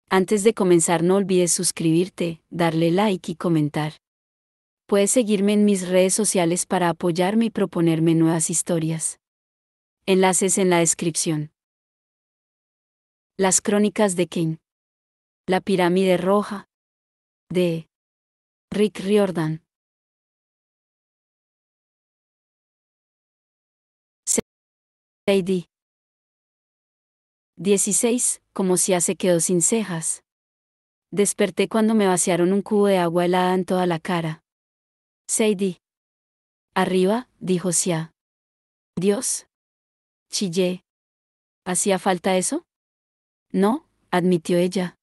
Antes de comenzar no olvides suscribirte, darle like y comentar. Puedes seguirme en mis redes sociales para apoyarme y proponerme nuevas historias. Enlaces en la descripción. Las crónicas de Kane. La pirámide roja. De Rick Riordan. Sadie. 16. Como si se quedó sin cejas. Desperté cuando me vaciaron un cubo de agua helada en toda la cara. Sadie. Arriba, dijo Sia. Dios. Chillé. ¿Hacía falta eso? No, admitió ella.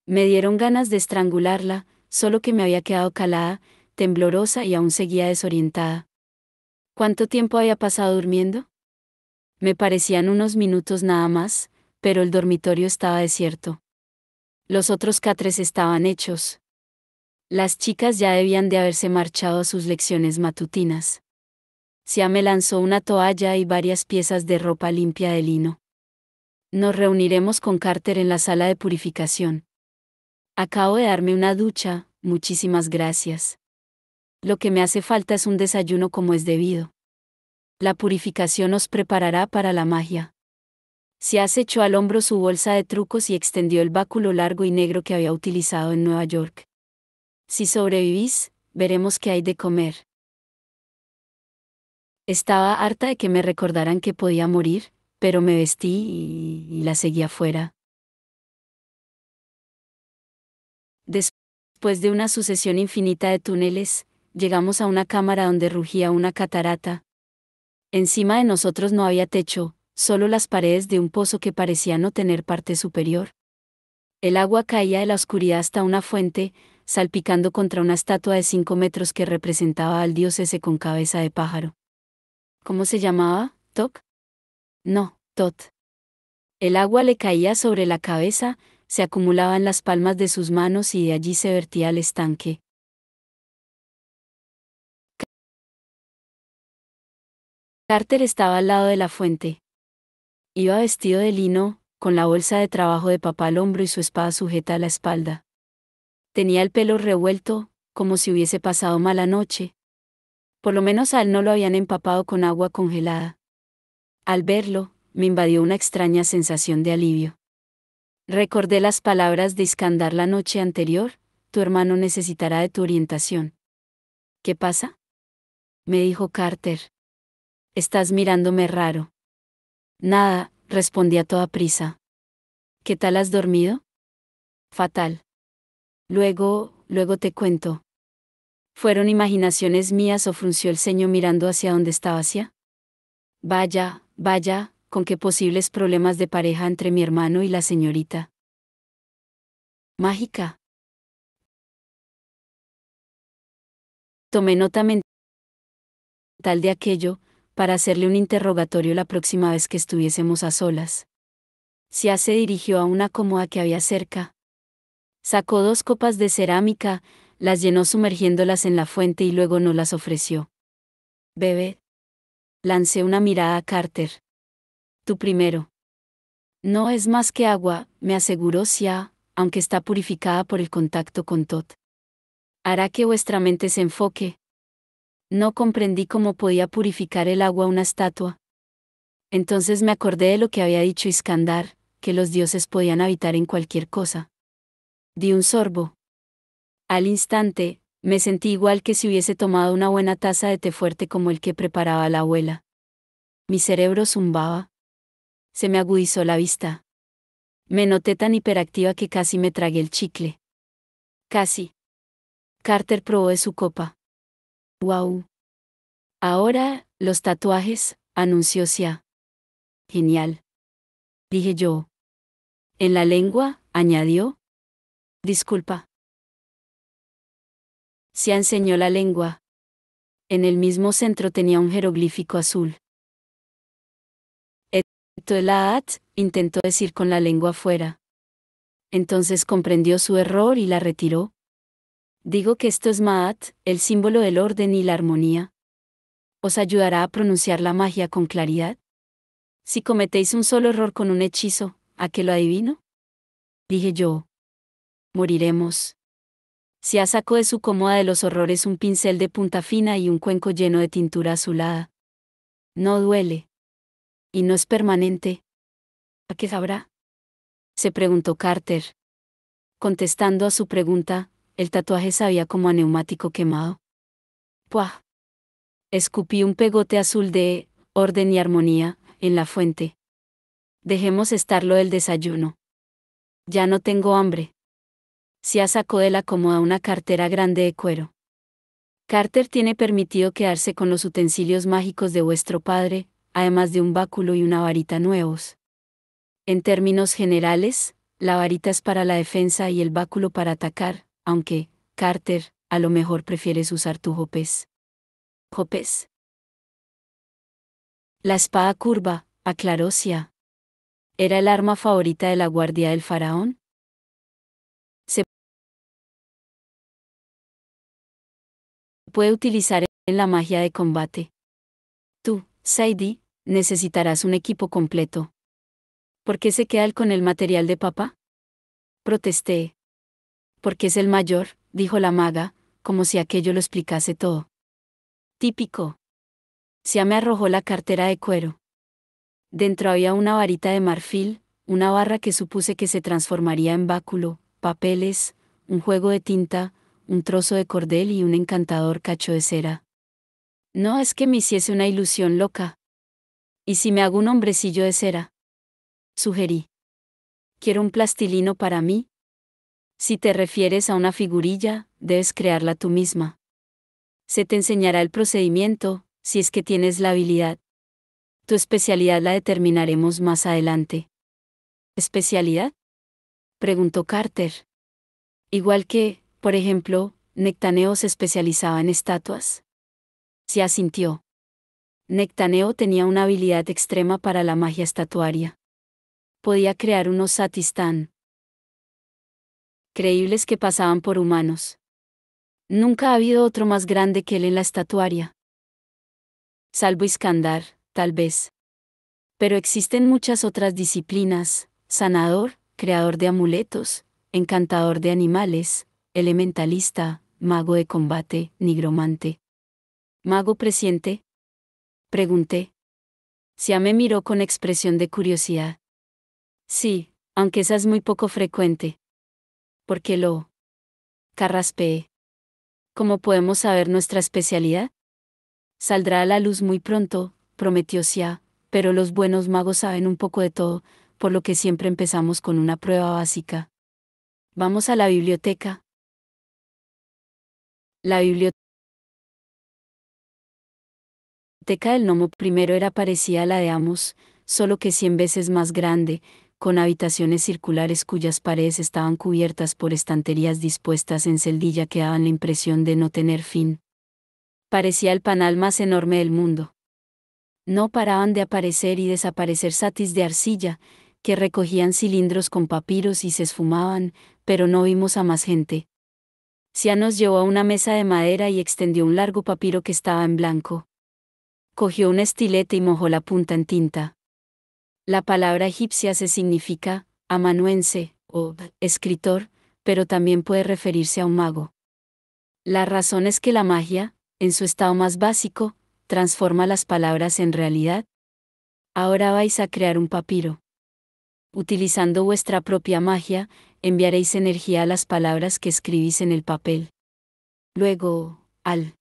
Me dieron ganas de estrangularla, solo que me había quedado calada, temblorosa y aún seguía desorientada. ¿Cuánto tiempo había pasado durmiendo? Me parecían unos minutos nada más, pero el dormitorio estaba desierto. Los otros catres estaban hechos. Las chicas ya debían de haberse marchado a sus lecciones matutinas. Sia me lanzó una toalla y varias piezas de ropa limpia de lino. Nos reuniremos con Carter en la sala de purificación. Acabo de darme una ducha, muchísimas gracias. Lo que me hace falta es un desayuno como es debido. La purificación os preparará para la magia. Se echó al hombro su bolsa de trucos y extendió el báculo largo y negro que había utilizado en Nueva York. Si sobrevivís, veremos qué hay de comer. Estaba harta de que me recordaran que podía morir, pero me vestí y la seguí afuera. Después de una sucesión infinita de túneles, llegamos a una cámara donde rugía una catarata. Encima de nosotros no había techo, solo las paredes de un pozo que parecía no tener parte superior. El agua caía de la oscuridad hasta una fuente, salpicando contra una estatua de 5 metros que representaba al dios ese con cabeza de pájaro. ¿Cómo se llamaba? ¿Tok? No, Tot. El agua le caía sobre la cabeza, se acumulaba en las palmas de sus manos y de allí se vertía al estanque. Carter estaba al lado de la fuente. Iba vestido de lino, con la bolsa de trabajo de papá al hombro y su espada sujeta a la espalda. Tenía el pelo revuelto, como si hubiese pasado mala noche. Por lo menos a él no lo habían empapado con agua congelada. Al verlo, me invadió una extraña sensación de alivio. Recordé las palabras de Iskandar la noche anterior: tu hermano necesitará de tu orientación. ¿Qué pasa? Me dijo Carter. Estás mirándome raro. Nada, respondí a toda prisa. ¿Qué tal has dormido? Fatal. Luego te cuento. ¿Fueron imaginaciones mías o frunció el ceño mirando hacia donde estaba Sia? Vaya, con qué posibles problemas de pareja entre mi hermano y la señorita. Mágica. Tomé nota mental de aquello, para hacerle un interrogatorio la próxima vez que estuviésemos a solas. Sia se dirigió a una cómoda que había cerca. Sacó 2 copas de cerámica, las llenó sumergiéndolas en la fuente y luego nos las ofreció. Bebe. Lancé una mirada a Carter. Tú primero. No es más que agua, me aseguró Sia, aunque está purificada por el contacto con Tot. Hará que vuestra mente se enfoque. No comprendí cómo podía purificar el agua una estatua. Entonces me acordé de lo que había dicho Iskandar, que los dioses podían habitar en cualquier cosa. Di un sorbo. Al instante, me sentí igual que si hubiese tomado una buena taza de té fuerte como el que preparaba la abuela. Mi cerebro zumbaba. Se me agudizó la vista. Me noté tan hiperactiva que casi me tragué el chicle. Casi. Carter probó de su copa. ¡Guau! Ahora, los tatuajes, anunció Sia. Genial. Dije yo. En la lengua, añadió. Disculpa. Sia enseñó la lengua. En el mismo centro tenía un jeroglífico azul. Etoelaat, intentó decir con la lengua afuera. Entonces comprendió su error y la retiró. Digo que esto es Maat, el símbolo del orden y la armonía. ¿Os ayudará a pronunciar la magia con claridad? Si cometéis un solo error con un hechizo, ¿a qué lo adivino? dije yo. Moriremos. Sia sacó de su cómoda de los horrores un pincel de punta fina y un cuenco lleno de tintura azulada. No duele. Y no es permanente. ¿A qué sabrá? Se preguntó Carter. Contestando a su pregunta, el tatuaje sabía como a neumático quemado. ¡Puah! Escupí un pegote azul de orden y armonía en la fuente. Dejemos estar lo del desayuno. Ya no tengo hambre. Sia sacó de la cómoda una cartera grande de cuero. Carter tiene permitido quedarse con los utensilios mágicos de vuestro padre, además de un báculo y una varita nuevos. En términos generales, la varita es para la defensa y el báculo para atacar, aunque, Carter, a lo mejor prefieres usar tu jopes. ¿Jopes? La espada curva, aclaró Sia. ¿Era el arma favorita de la guardia del faraón? Se puede utilizar en la magia de combate. Tú, Sadie, necesitarás un equipo completo. ¿Por qué se queda él con el material de papá? Protesté. Porque es el mayor, dijo la maga, como si aquello lo explicase todo. Típico. Sia me arrojó la cartera de cuero. Dentro había una varita de marfil, una barra que supuse que se transformaría en báculo, papeles, un juego de tinta, un trozo de cordel y un encantador cacho de cera. No es que me hiciese una ilusión loca. ¿Y si me hago un hombrecillo de cera? Sugerí. ¿Quiero un plastilino para mí? Si te refieres a una figurilla, debes crearla tú misma. Se te enseñará el procedimiento, si es que tienes la habilidad. Tu especialidad la determinaremos más adelante. ¿Especialidad? Preguntó Carter. Igual que, por ejemplo, Nectaneo se especializaba en estatuas. Se asintió. Nectaneo tenía una habilidad extrema para la magia estatuaria. Podía crear unos satis tan creíbles que pasaban por humanos. Nunca ha habido otro más grande que él en la estatuaria. Salvo Iskandar, tal vez. Pero existen muchas otras disciplinas: sanador, creador de amuletos, encantador de animales, elementalista, mago de combate, nigromante. ¿Mago presciente? Pregunté. Sia me miró con expresión de curiosidad. Sí, aunque esa es muy poco frecuente. ¿Por qué lo carraspeé? ¿Cómo podemos saber nuestra especialidad? Saldrá a la luz muy pronto, prometió Sia, pero los buenos magos saben un poco de todo, por lo que siempre empezamos con una prueba básica. Vamos a la biblioteca. La biblioteca del gnomo primero era parecida a la de Amos, solo que 100 veces más grande, con habitaciones circulares cuyas paredes estaban cubiertas por estanterías dispuestas en celdilla que daban la impresión de no tener fin. Parecía el panal más enorme del mundo. No paraban de aparecer y desaparecer satis de arcilla, que recogían cilindros con papiros y se esfumaban, pero no vimos a más gente. Sia nos llevó a una mesa de madera y extendió un largo papiro que estaba en blanco. Cogió un estilete y mojó la punta en tinta. La palabra egipcia se significa amanuense o escritor, pero también puede referirse a un mago. La razón es que la magia, en su estado más básico, transforma las palabras en realidad. Ahora vais a crear un papiro. Utilizando vuestra propia magia, enviaréis energía a las palabras que escribís en el papel. Luego, al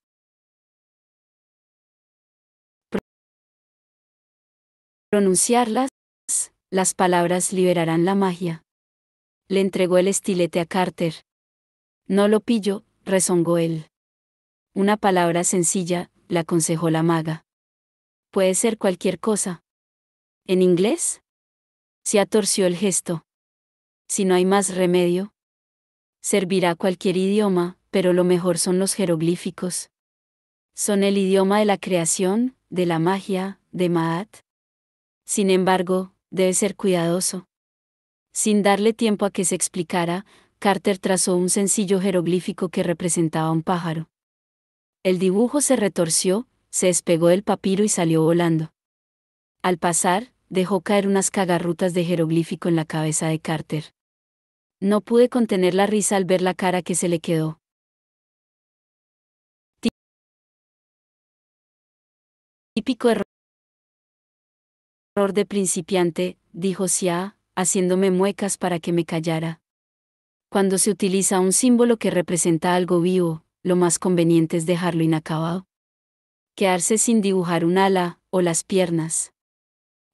pronunciarlas, las palabras liberarán la magia. Le entregó el estilete a Carter. No lo pillo, rezongó él. Una palabra sencilla, le aconsejó la maga. Puede ser cualquier cosa. ¿En inglés? Se atorció el gesto. Si no hay más remedio, servirá cualquier idioma, pero lo mejor son los jeroglíficos. Son el idioma de la creación, de la magia, de Maat. Sin embargo, debe ser cuidadoso. Sin darle tiempo a que se explicara, Carter trazó un sencillo jeroglífico que representaba un pájaro. El dibujo se retorció, se despegó del papiro y salió volando. Al pasar, dejó caer unas cagarrutas de jeroglífico en la cabeza de Carter. No pude contener la risa al ver la cara que se le quedó. Típico error de principiante, dijo Sia, haciéndome muecas para que me callara. Cuando se utiliza un símbolo que representa algo vivo, lo más conveniente es dejarlo inacabado. Quedarse sin dibujar un ala o las piernas.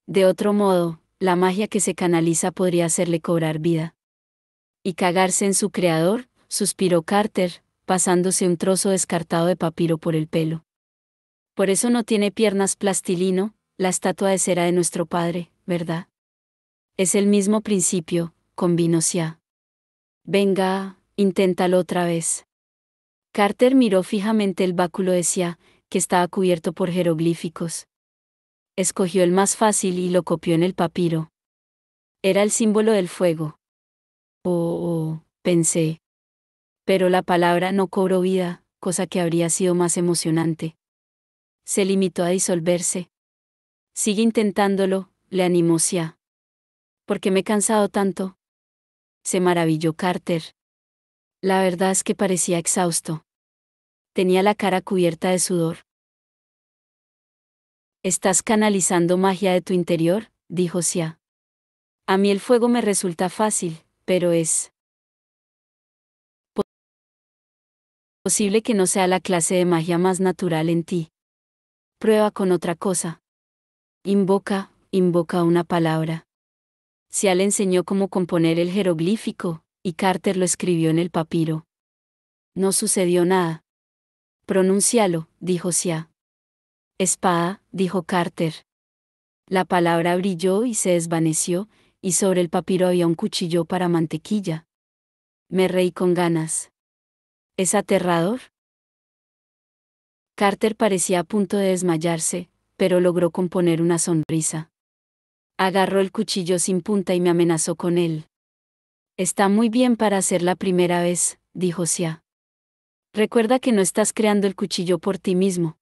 De otro modo, la magia que se canaliza podría hacerle cobrar vida. Y cagarse en su creador, suspiró Carter, pasándose un trozo descartado de papiro por el pelo. Por eso no tiene piernas plastilino, la estatua de cera de nuestro padre, ¿verdad? Es el mismo principio, convino Sia. Venga, inténtalo otra vez. Carter miró fijamente el báculo de Sia, que estaba cubierto por jeroglíficos. Escogió el más fácil y lo copió en el papiro. Era el símbolo del fuego. Pensé. Pero la palabra no cobró vida, cosa que habría sido más emocionante. Se limitó a disolverse. Sigue intentándolo, le animó Sia. ¿Por qué me he cansado tanto? Se maravilló Carter. La verdad es que parecía exhausto. Tenía la cara cubierta de sudor. ¿Estás canalizando magia de tu interior?, dijo Sia. A mí el fuego me resulta fácil, pero es posible que no sea la clase de magia más natural en ti. Prueba con otra cosa. Invoca una palabra. Sia le enseñó cómo componer el jeroglífico, y Carter lo escribió en el papiro. No sucedió nada. Pronúncialo, dijo Sia. Espada, dijo Carter. La palabra brilló y se desvaneció, y sobre el papiro había un cuchillo para mantequilla. Me reí con ganas. ¿Es aterrador? Carter parecía a punto de desmayarse, pero logró componer una sonrisa. Agarró el cuchillo sin punta y me amenazó con él. Está muy bien para hacer la primera vez, dijo Sia. Recuerda que no estás creando el cuchillo por ti mismo.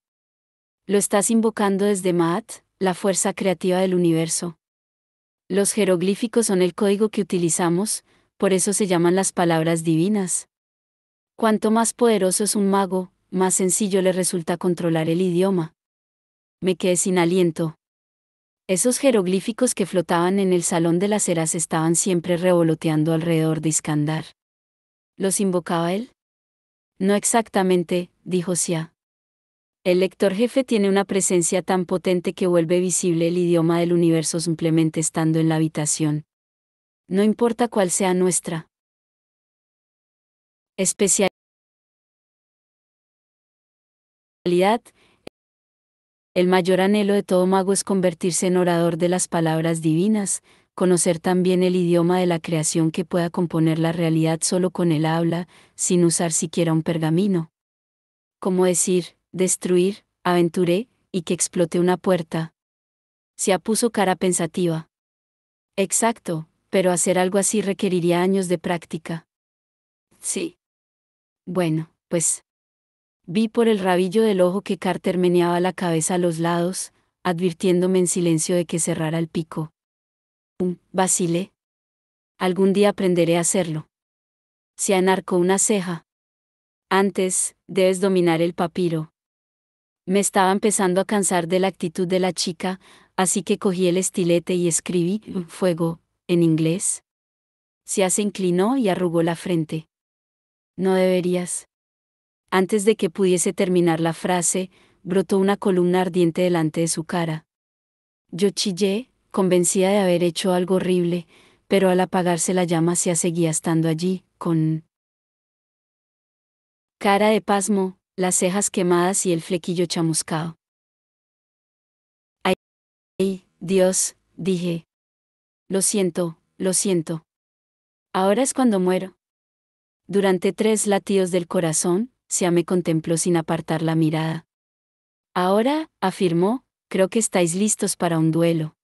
Lo estás invocando desde Maat, la fuerza creativa del universo. Los jeroglíficos son el código que utilizamos, por eso se llaman las palabras divinas. Cuanto más poderoso es un mago, más sencillo le resulta controlar el idioma. Me quedé sin aliento. Esos jeroglíficos que flotaban en el salón de las eras estaban siempre revoloteando alrededor de Iskandar. ¿Los invocaba él? No exactamente, dijo Sia. El lector jefe tiene una presencia tan potente que vuelve visible el idioma del universo simplemente estando en la habitación. No importa cuál sea nuestra especialidad, el mayor anhelo de todo mago es convertirse en orador de las palabras divinas, conocer también el idioma de la creación que pueda componer la realidad solo con el habla, sin usar siquiera un pergamino. Como decir, destruir, aventuré, y que explote una puerta. Se puso cara pensativa. Exacto, pero hacer algo así requeriría años de práctica. Sí. Bueno, pues. Vi por el rabillo del ojo que Carter meneaba la cabeza a los lados, advirtiéndome en silencio de que cerrara el pico. Vacilé. Algún día aprenderé a hacerlo. Se enarcó una ceja. Antes, debes dominar el papiro. Me estaba empezando a cansar de la actitud de la chica, así que cogí el estilete y escribí fuego, en inglés. Se inclinó y arrugó la frente. No deberías. Antes de que pudiese terminar la frase, brotó una columna ardiente delante de su cara. Yo chillé, convencida de haber hecho algo horrible, pero al apagarse la llama Sia seguía estando allí, con cara de pasmo, las cejas quemadas y el flequillo chamuscado. ¡Ay, Dios!, dije. Lo siento, lo siento. Ahora es cuando muero. Durante 3 latidos del corazón, Sia me contempló sin apartar la mirada. Ahora, afirmó, creo que estáis listos para un duelo.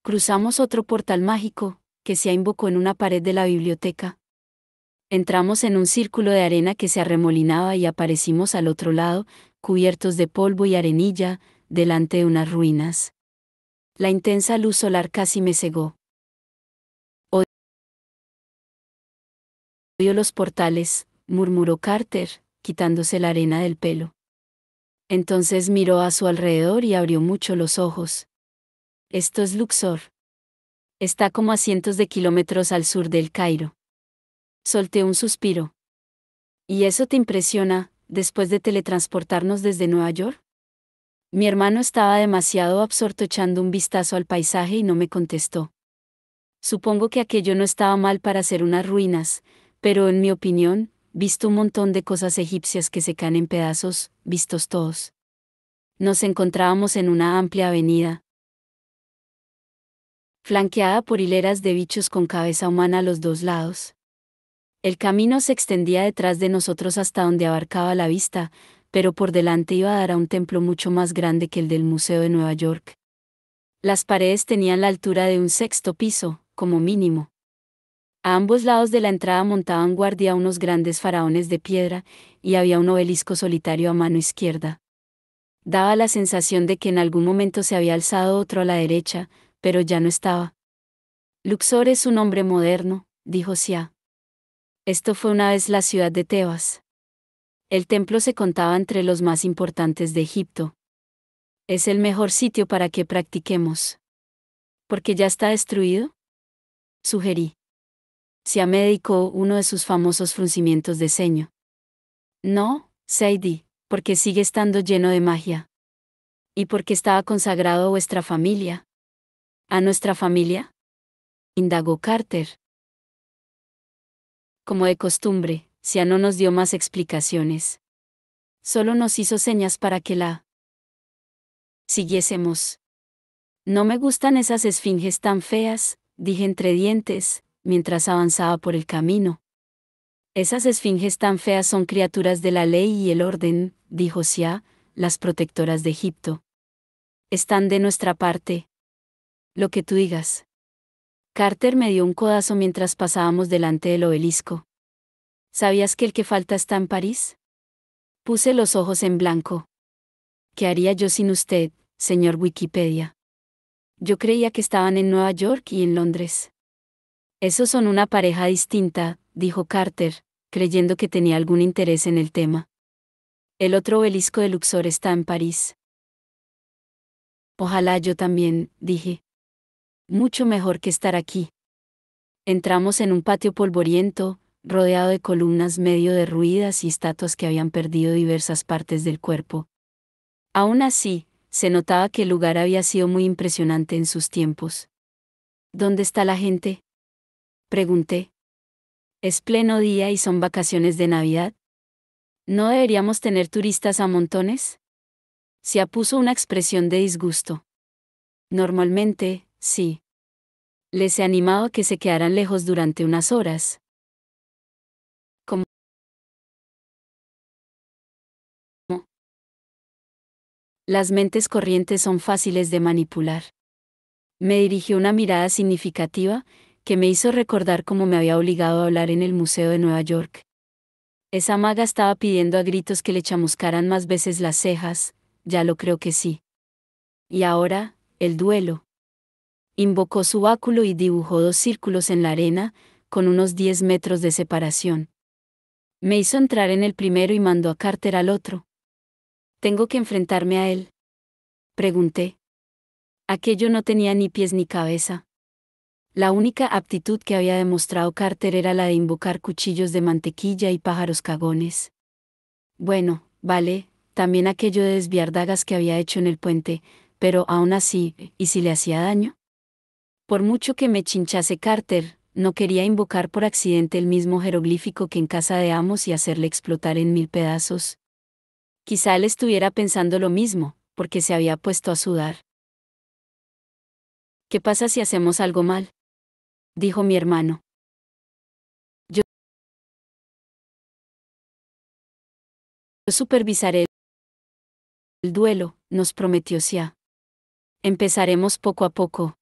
Cruzamos otro portal mágico, que Sia invocó en una pared de la biblioteca. Entramos en un círculo de arena que se arremolinaba y aparecimos al otro lado, cubiertos de polvo y arenilla, delante de unas ruinas. La intensa luz solar casi me cegó. Vio los portales, murmuró Carter, quitándose la arena del pelo. Entonces miró a su alrededor y abrió mucho los ojos. Esto es Luxor. Está como a cientos de kilómetros al sur del Cairo. Solté un suspiro. ¿Y eso te impresiona, después de teletransportarnos desde Nueva York? Mi hermano estaba demasiado absorto echando un vistazo al paisaje y no me contestó. Supongo que aquello no estaba mal para ser unas ruinas, pero en mi opinión, visto un montón de cosas egipcias que se caen en pedazos, vistos todos. Nos encontrábamos en una amplia avenida, flanqueada por hileras de bichos con cabeza humana a los dos lados. El camino se extendía detrás de nosotros hasta donde abarcaba la vista, pero por delante iba a dar a un templo mucho más grande que el del Museo de Nueva York. Las paredes tenían la altura de un sexto piso, como mínimo. A ambos lados de la entrada montaban guardia unos grandes faraones de piedra, y había un obelisco solitario a mano izquierda. Daba la sensación de que en algún momento se había alzado otro a la derecha, pero ya no estaba. Luxor es un hombre moderno, dijo Sia. Esto fue una vez la ciudad de Tebas. El templo se contaba entre los más importantes de Egipto. Es el mejor sitio para que practiquemos. ¿Porque ya está destruido? Sugerí. Sia me dedicó uno de sus famosos fruncimientos de ceño. No, Sadie, porque sigue estando lleno de magia. ¿Y porque estaba consagrado a vuestra familia? ¿A nuestra familia?, indagó Carter. Como de costumbre, Sia no nos dio más explicaciones. Solo nos hizo señas para que la siguiésemos. No me gustan esas esfinges tan feas, dije entre dientes, mientras avanzaba por el camino. Esas esfinges tan feas son criaturas de la ley y el orden, dijo Sia, las protectoras de Egipto. Están de nuestra parte. Lo que tú digas. Carter me dio un codazo mientras pasábamos delante del obelisco. ¿Sabías que el que falta está en París? Puse los ojos en blanco. ¿Qué haría yo sin usted, señor Wikipedia? Yo creía que estaban en Nueva York y en Londres. Esos son una pareja distinta, dijo Carter, creyendo que tenía algún interés en el tema. El otro obelisco de Luxor está en París. Ojalá yo también, dije. Mucho mejor que estar aquí. Entramos en un patio polvoriento, rodeado de columnas medio derruidas y estatuas que habían perdido diversas partes del cuerpo. Aún así, se notaba que el lugar había sido muy impresionante en sus tiempos. ¿Dónde está la gente?, pregunté. Es pleno día y son vacaciones de Navidad. ¿No deberíamos tener turistas a montones? Se puso una expresión de disgusto. Normalmente, sí. Les he animado a que se quedaran lejos durante unas horas. ¿Cómo? Las mentes corrientes son fáciles de manipular. Me dirigió una mirada significativa, que me hizo recordar cómo me había obligado a hablar en el Museo de Nueva York. Esa maga estaba pidiendo a gritos que le chamuscaran más veces las cejas, ya lo creo que sí. Y ahora, el duelo. Invocó su báculo y dibujó 2 círculos en la arena, con unos 10 metros de separación. Me hizo entrar en el primero y mandó a Carter al otro. ¿Tengo que enfrentarme a él?, pregunté. Aquello no tenía ni pies ni cabeza. La única aptitud que había demostrado Carter era la de invocar cuchillos de mantequilla y pájaros cagones. Bueno, vale, también aquello de desviar dagas que había hecho en el puente, pero aún así, ¿y si le hacía daño? Por mucho que me chinchase Carter, no quería invocar por accidente el mismo jeroglífico que en casa de Amos y hacerle explotar en 1000 pedazos. Quizá él estuviera pensando lo mismo, porque se había puesto a sudar. ¿Qué pasa si hacemos algo mal?, dijo mi hermano. Yo supervisaré el duelo, nos prometió Sia. Empezaremos poco a poco.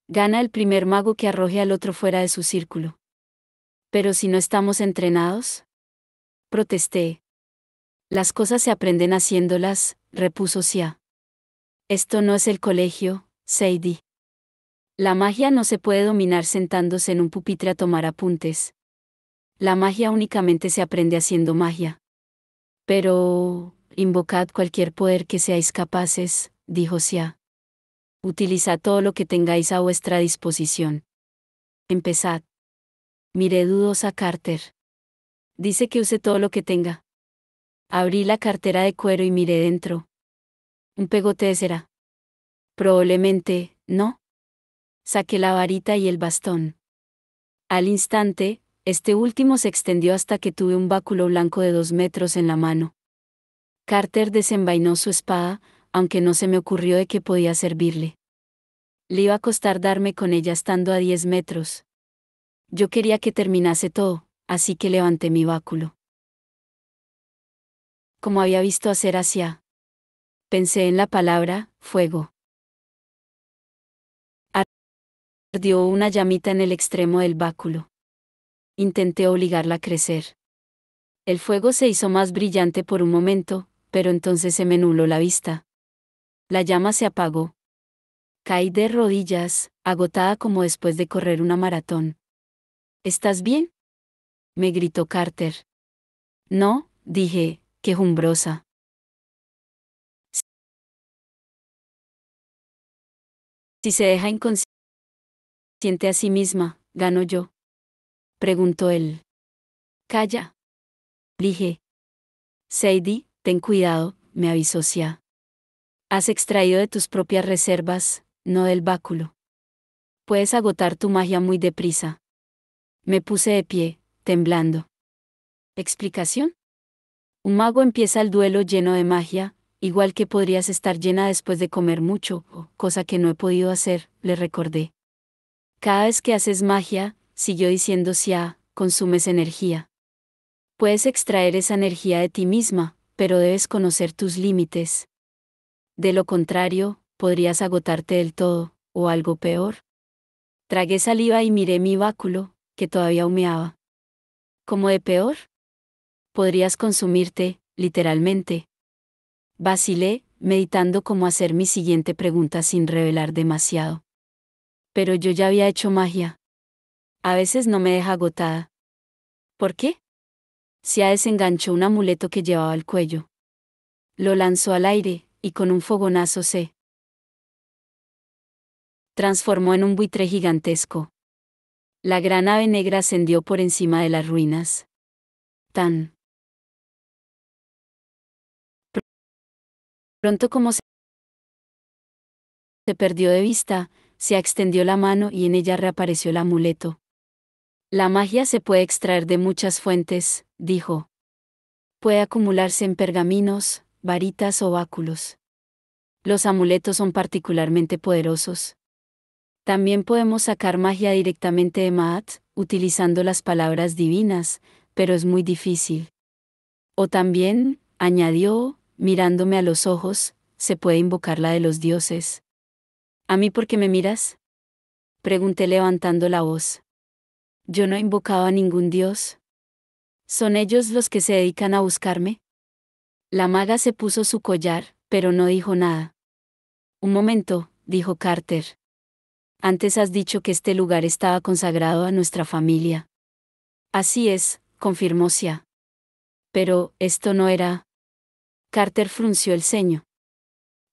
Gana el primer mago que arroje al otro fuera de su círculo. ¿Pero si no estamos entrenados?, protesté. Las cosas se aprenden haciéndolas, repuso Sia. Esto no es el colegio, Sadie. La magia no se puede dominar sentándose en un pupitre a tomar apuntes. La magia únicamente se aprende haciendo magia. Pero, invocad cualquier poder que seáis capaces, dijo Sia. Utilizad todo lo que tengáis a vuestra disposición. Empezad. Miré dudosa a Carter. Dice que use todo lo que tenga. Abrí la cartera de cuero y miré dentro. Un pegote de cera. Probablemente, no. Saqué la varita y el bastón. Al instante, este último se extendió hasta que tuve un báculo blanco de 2 metros en la mano. Carter desenvainó su espada, aunque no se me ocurrió de qué podía servirle. Le iba a costar darme con ella estando a 10 metros. Yo quería que terminase todo, así que levanté mi báculo. Como había visto hacer hacia. Pensé en la palabra, fuego. Ardió una llamita en el extremo del báculo. Intenté obligarla a crecer. El fuego se hizo más brillante por un momento, pero entonces se me nubló la vista. La llama se apagó. Caí de rodillas, agotada como después de correr una maratón. ¿Estás bien?, me gritó Carter. No, dije, quejumbrosa. Si se deja inconsciente a sí misma, ¿gano yo?, preguntó él. Calla. Dije. Sadie, ten cuidado, me avisó Sia. Has extraído de tus propias reservas, no del báculo. Puedes agotar tu magia muy deprisa. Me puse de pie, temblando. ¿Explicación? Un mago empieza el duelo lleno de magia, igual que podrías estar llena después de comer mucho, cosa que no he podido hacer, le recordé. Cada vez que haces magia, siguió diciendo Sia, consumes energía. Puedes extraer esa energía de ti misma, pero debes conocer tus límites. De lo contrario, podrías agotarte del todo, o algo peor. Tragué saliva y miré mi báculo, que todavía humeaba. ¿Cómo de peor? Podrías consumirte, literalmente. Vacilé, meditando cómo hacer mi siguiente pregunta sin revelar demasiado. Pero yo ya había hecho magia. A veces no me deja agotada. ¿Por qué? Sia desenganchó un amuleto que llevaba al cuello. Lo lanzó al aire, y con un fogonazo se transformó en un buitre gigantesco. La gran ave negra ascendió por encima de las ruinas. Tan pronto como se perdió de vista, se extendió la mano y en ella reapareció el amuleto. La magia se puede extraer de muchas fuentes, dijo. Puede acumularse en pergaminos, varitas o báculos. Los amuletos son particularmente poderosos. También podemos sacar magia directamente de Maat, utilizando las palabras divinas, pero es muy difícil. O también, añadió, mirándome a los ojos, se puede invocar la de los dioses. ¿A mí por qué me miras?, pregunté levantando la voz. Yo no he invocado a ningún dios. ¿Son ellos los que se dedican a buscarme? La maga se puso su collar, pero no dijo nada. Un momento, dijo Carter. Antes has dicho que este lugar estaba consagrado a nuestra familia. Así es, confirmó Sia. Pero, esto no era. Carter frunció el ceño.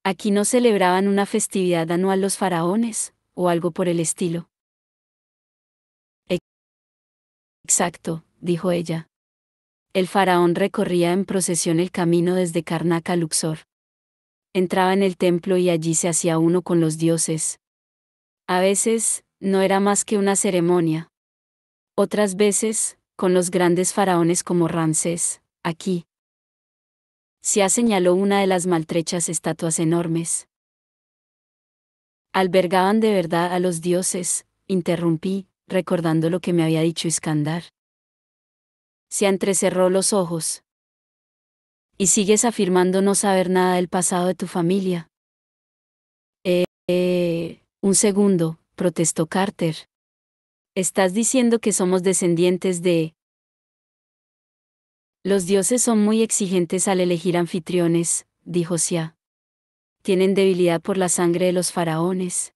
Aquí no celebraban una festividad anual los faraones, o algo por el estilo. Exacto, dijo ella. El faraón recorría en procesión el camino desde Karnak a Luxor. Entraba en el templo y allí se hacía uno con los dioses. A veces, no era más que una ceremonia. Otras veces, con los grandes faraones como Ramsés, aquí. Sia señaló una de las maltrechas estatuas enormes. ¿Albergaban de verdad a los dioses?, interrumpí, recordando lo que me había dicho Iskandar. Sia entrecerró los ojos. ¿Y sigues afirmando no saber nada del pasado de tu familia? Un segundo, protestó Carter. ¿Estás diciendo que somos descendientes de...? Los dioses son muy exigentes al elegir anfitriones, dijo Sia. Tienen debilidad por la sangre de los faraones.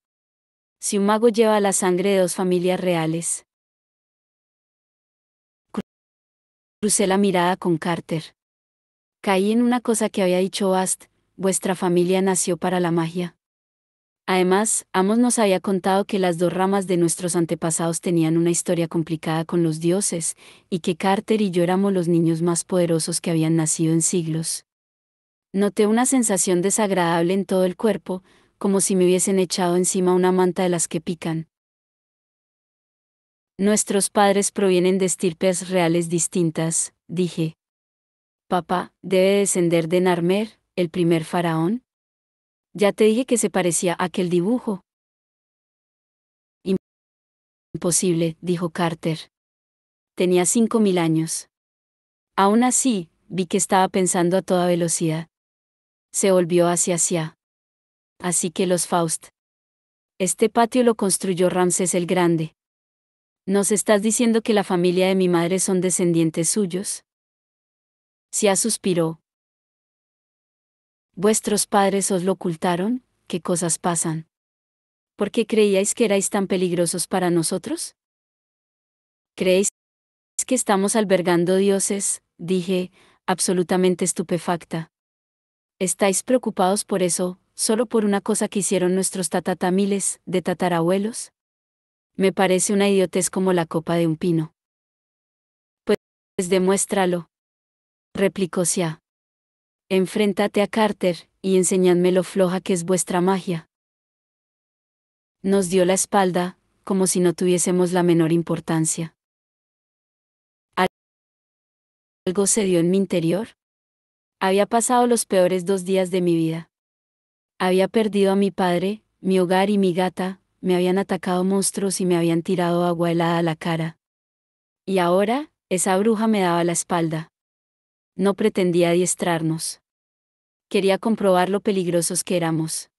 Si un mago lleva la sangre de 2 familias reales, Crucé la mirada con Carter. Caí en una cosa que había dicho Bast: vuestra familia nació para la magia. Además, Amos nos había contado que las dos ramas de nuestros antepasados tenían una historia complicada con los dioses, y que Carter y yo éramos los niños más poderosos que habían nacido en siglos. Noté una sensación desagradable en todo el cuerpo, como si me hubiesen echado encima una manta de las que pican. Nuestros padres provienen de estirpes reales distintas, dije. Papá debe descender de Narmer, el primer faraón. Ya te dije que se parecía a aquel dibujo. Imposible, dijo Carter. Tenía 5000 años. Aún así, vi que estaba pensando a toda velocidad. Se volvió hacia. Así que los Faust. Este patio lo construyó Ramsés el Grande. ¿Nos estás diciendo que la familia de mi madre son descendientes suyos? Sia suspiró. ¿Vuestros padres os lo ocultaron? ¿Qué cosas pasan? ¿Por qué creíais que erais tan peligrosos para nosotros? ¿Creéis que estamos albergando dioses? Dije, absolutamente estupefacta. ¿Estáis preocupados por eso, solo por una cosa que hicieron nuestros tatatamiles de tatarabuelos? Me parece una idiotez como la copa de un pino. Pues demuéstralo, replicó Sia. Enfréntate a Carter, y enseñadme lo floja que es vuestra magia. Nos dio la espalda, como si no tuviésemos la menor importancia. ¿Algo se dio en mi interior? Había pasado los peores 2 días de mi vida. Había perdido a mi padre, mi hogar y mi gata, me habían atacado monstruos y me habían tirado agua helada a la cara. Y ahora, esa bruja me daba la espalda. No pretendía adiestrarnos. Quería comprobar lo peligrosos que éramos.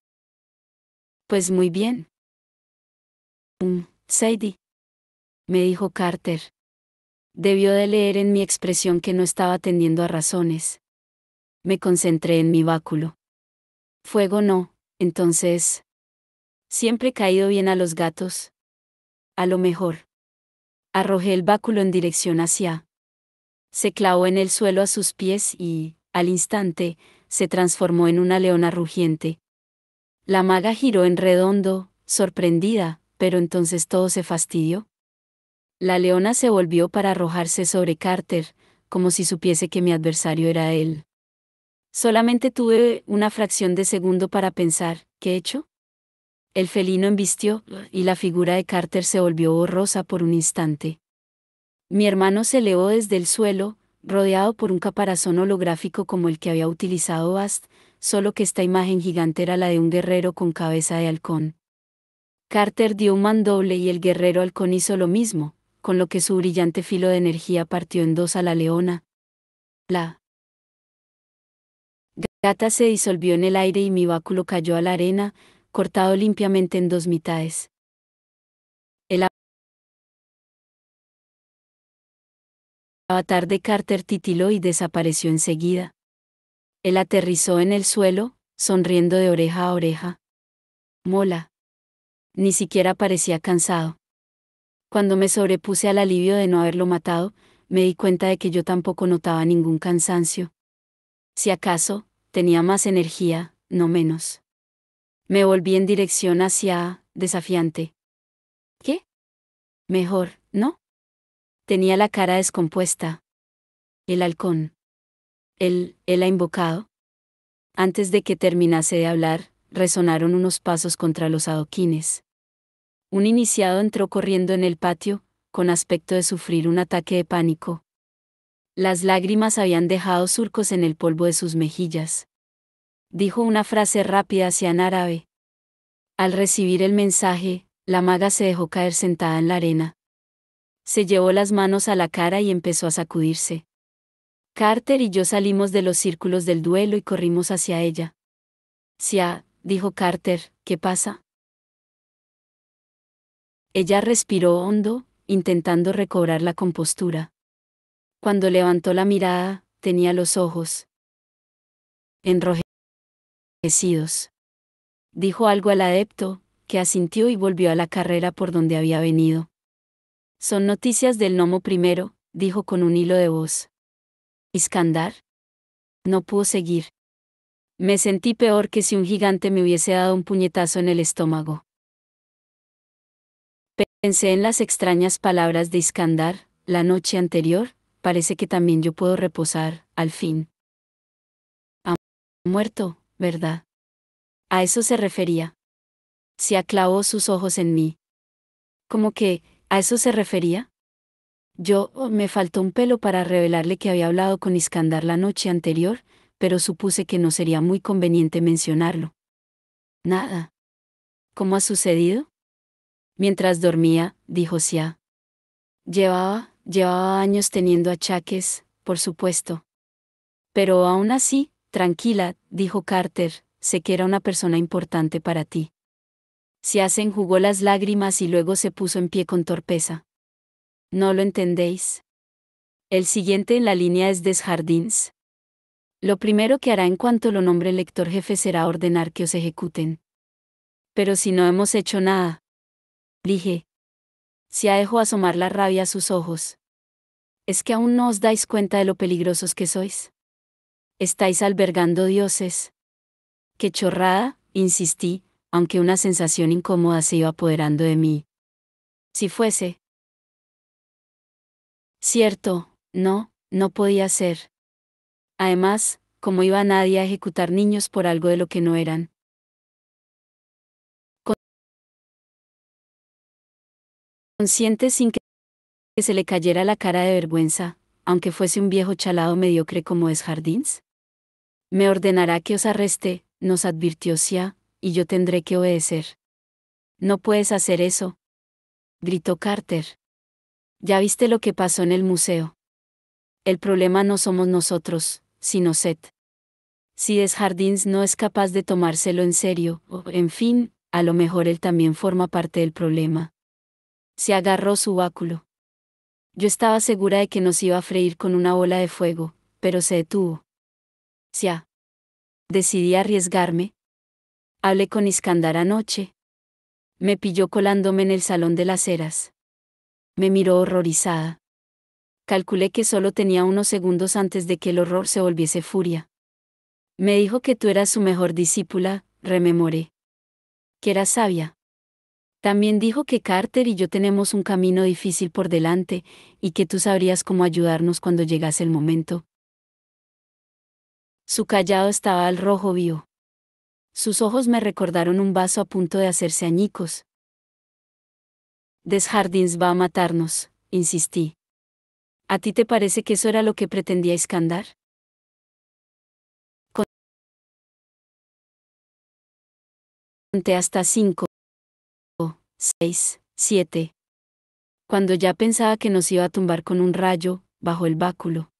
Pues muy bien. Sadie, me dijo Carter. Debió de leer en mi expresión que no estaba atendiendo a razones. Me concentré en mi báculo. Fuego no, entonces. Siempre he caído bien a los gatos. A lo mejor. Arrojé el báculo en dirección hacia. Se clavó en el suelo a sus pies y, al instante, se transformó en una leona rugiente. La maga giró en redondo, sorprendida, pero entonces todo se fastidió. La leona se volvió para arrojarse sobre Carter, como si supiese que mi adversario era él. Solamente tuve una fracción de segundo para pensar, ¿qué he hecho? El felino embistió, y la figura de Carter se volvió borrosa por un instante. Mi hermano se elevó desde el suelo, rodeado por un caparazón holográfico como el que había utilizado Bast, solo que esta imagen gigante era la de un guerrero con cabeza de halcón. Carter dio un mandoble y el guerrero halcón hizo lo mismo, con lo que su brillante filo de energía partió en dos a la leona. La gata se disolvió en el aire y mi báculo cayó a la arena, cortado limpiamente en dos mitades. El avatar de Carter titiló y desapareció enseguida. Él aterrizó en el suelo, sonriendo de oreja a oreja. Mola. Ni siquiera parecía cansado. Cuando me sobrepuse al alivio de no haberlo matado, me di cuenta de que yo tampoco notaba ningún cansancio. Si acaso, tenía más energía, no menos. Me volví en dirección hacia, desafiante. ¿Qué? Mejor, ¿no? Tenía la cara descompuesta. El halcón. Él ha invocado. Antes de que terminase de hablar, resonaron unos pasos contra los adoquines. Un iniciado entró corriendo en el patio, con aspecto de sufrir un ataque de pánico. Las lágrimas habían dejado surcos en el polvo de sus mejillas. Dijo una frase rápida en árabe. Al recibir el mensaje, la maga se dejó caer sentada en la arena. Se llevó las manos a la cara y empezó a sacudirse. Carter y yo salimos de los círculos del duelo y corrimos hacia ella. Sia, dijo Carter, ¿qué pasa? Ella respiró hondo, intentando recobrar la compostura. Cuando levantó la mirada, tenía los ojos enrojecidos. Dijo algo al adepto, que asintió y volvió a la carrera por donde había venido. Son noticias del gnomo primero, dijo con un hilo de voz. Iskandar. No pudo seguir. Me sentí peor que si un gigante me hubiese dado un puñetazo en el estómago. Pensé en las extrañas palabras de Iskandar, la noche anterior, parece que también yo puedo reposar, al fin. Ha muerto, ¿verdad? A eso se refería. Se clavó sus ojos en mí. ¿Cómo que, a eso se refería? Me faltó un pelo para revelarle que había hablado con Iskandar la noche anterior, pero supuse que no sería muy conveniente mencionarlo. Nada. ¿Cómo ha sucedido? Mientras dormía, dijo Sia. Llevaba años teniendo achaques, por supuesto. Pero aún así, tranquila, dijo Carter, sé que era una persona importante para ti. Sia se enjugó las lágrimas y luego se puso en pie con torpeza. ¿No lo entendéis? El siguiente en la línea es Desjardins. Lo primero que hará en cuanto lo nombre el lector jefe será ordenar que os ejecuten. Pero si no hemos hecho nada. Dije. Sia dejó asomar la rabia a sus ojos. ¿Es que aún no os dais cuenta de lo peligrosos que sois? Estáis albergando dioses. ¡Qué chorrada!, insistí, aunque una sensación incómoda se iba apoderando de mí. Si fuese. Cierto, no podía ser. Además, ¿cómo iba nadie a ejecutar niños por algo de lo que no eran? Consciente sin que se le cayera la cara de vergüenza, aunque fuese un viejo chalado mediocre como Desjardins. Me ordenará que os arreste, nos advirtió Sia, y yo tendré que obedecer. No puedes hacer eso, gritó Carter. Ya viste lo que pasó en el museo. El problema no somos nosotros, sino Seth. Si Desjardins no es capaz de tomárselo en serio, en fin, a lo mejor él también forma parte del problema. Se agarró su báculo. Yo estaba segura de que nos iba a freír con una bola de fuego, pero se detuvo. Sia. Decidí arriesgarme. Hablé con Iskandar anoche. Me pilló colándome en el salón de las eras. Me miró horrorizada. Calculé que solo tenía unos segundos antes de que el horror se volviese furia. Me dijo que tú eras su mejor discípula, rememoré. Que eras sabia. También dijo que Carter y yo tenemos un camino difícil por delante, y que tú sabrías cómo ayudarnos cuando llegase el momento. Su callado estaba al rojo vivo. Sus ojos me recordaron un vaso a punto de hacerse añicos. Desjardins va a matarnos, insistí. ¿A ti te parece que eso era lo que pretendía Iskandar? Conté hasta 5, 6, 7. Cuando ya pensaba que nos iba a tumbar con un rayo, bajo el báculo.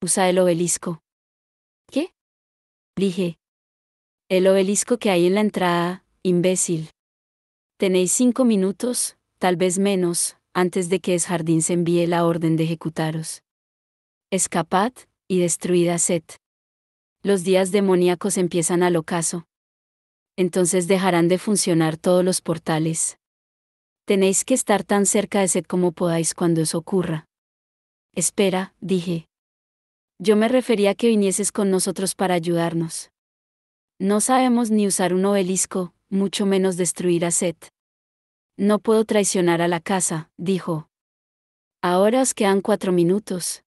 Usa el obelisco. ¿Qué? Dije. El obelisco que hay en la entrada, imbécil. Tenéis 5 minutos, tal vez menos, antes de que Desjardins envíe la orden de ejecutaros. Escapad, y destruid a Seth. Los días demoníacos empiezan al ocaso. Entonces dejarán de funcionar todos los portales. Tenéis que estar tan cerca de Seth como podáis cuando eso ocurra. Espera, dije. Yo me refería a que vinieses con nosotros para ayudarnos. No sabemos ni usar un obelisco, mucho menos destruir a Seth. No puedo traicionar a la casa, dijo. Ahora os quedan 4 minutos.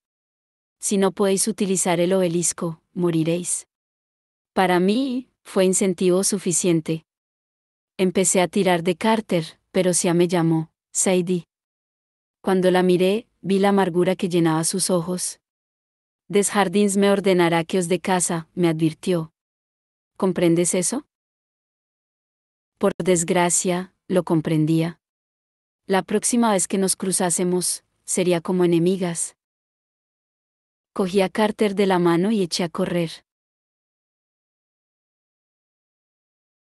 Si no podéis utilizar el obelisco, moriréis. Para mí, fue incentivo suficiente. Empecé a tirar de Carter, pero Sia me llamó, Sadie. Cuando la miré, vi la amargura que llenaba sus ojos. Desjardins me ordenará que os dé casa, me advirtió. ¿Comprendes eso? Por desgracia, lo comprendía. La próxima vez que nos cruzásemos, sería como enemigas. Cogí a Carter de la mano y eché a correr.